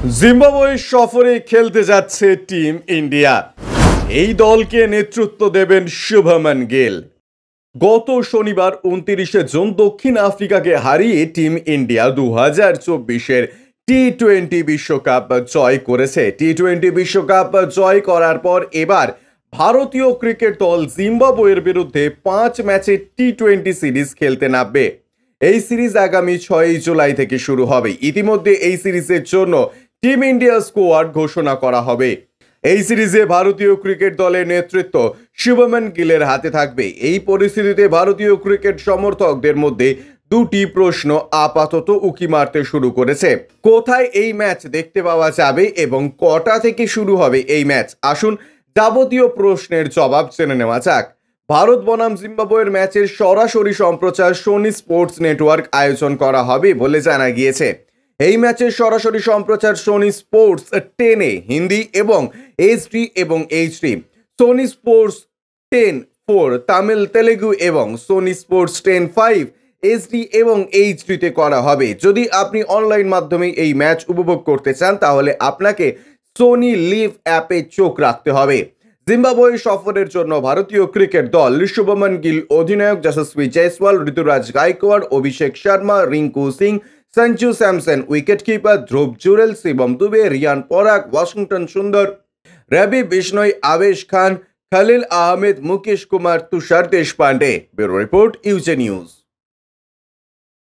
Zimbabwe সফরে খেলতে যাচ্ছে টিম ইন্ডিয়া। এই দলকে নেতৃত্ব দেবেন শুভমন গিল। গত শনিবার 29 জুন দক্ষিণ আফ্রিকাকে হারিয়ে টিম ইন্ডিয়া 2024-এর টি-20 বিশ্বকাপ জয় করেছে। টি-20 বিশ্বকাপ জয় করার পর এবার ভারতীয় ক্রিকেট দল জিম্বাবুয়ের বিরুদ্ধে 5 ম্যাচের টি-20 সিরিজ খেলতে নামবে। এই সিরিজ আগামী 6 জুলাই থেকে শুরু হবে। ইতিমধ্যে এই সিরিজের জন্য টিম ইন্ডিয়া স্কোয়াড ঘোষণা করা হবে। এই সিরিজে ভারতীয় ক্রিকেট দলের নেতৃত্ব শুভমন গিলের হাতে থাকবে। এই পরিস্থিতিতে ভারতীয় ক্রিকেট সমর্থকদের মধ্যে দুটি প্রশ্ন আপাতত উকি মারতে শুরু করেছে। কোথায় এই ম্যাচ দেখতে পাওয়া যাবে এবং কটা থেকে শুরু হবে এই ম্যাচ? আসুন যাবতীয় প্রশ্নের জবাব জেনে নেওয়া যাক। ভারত বনাম জিম্বাবুয়ের ম্যাচের সরাসরি সম্প্রচার সোনি স্পোর্টস নেটওয়ার্ক আয়োজন করা হবে বলে জানা গিয়েছে। এই ম্যাচের সরাসরি সম্প্রচার সোনি স্পোর্টস 10-এ হিন্দি এবং HD এবং HD, Sony Sports 10-4 Tamil, Telugu এবং সোনি স্পোর্টস 10-5 HD এবং HD-তে করা হবে। যদি আপনি অনলাইন মাধ্যমে এই ম্যাচ উপভোগ করতে চান তাহলে আপনাকে সোনি লিভ অ্যাপে চোখ রাখতে হবে। জিম্বাবুয়ে সফরের জন্য ভারতীয় ক্রিকেট দল শুভমন গিল অধিনায়ক, Yashasvi Jaiswal, Ruturaj Gaikwad, Abhishek Sharma, Rinku Singh, Sanju Samson wicketkeeper, Dhruv Jurel, Shivam Dube, Riyan Parag, Washington Sundar, Ravi Bishnoi, Avesh Khan, Khaleel Ahmed, Mukesh Kumar, Tushar Deshpande. Bureau report, UJ news.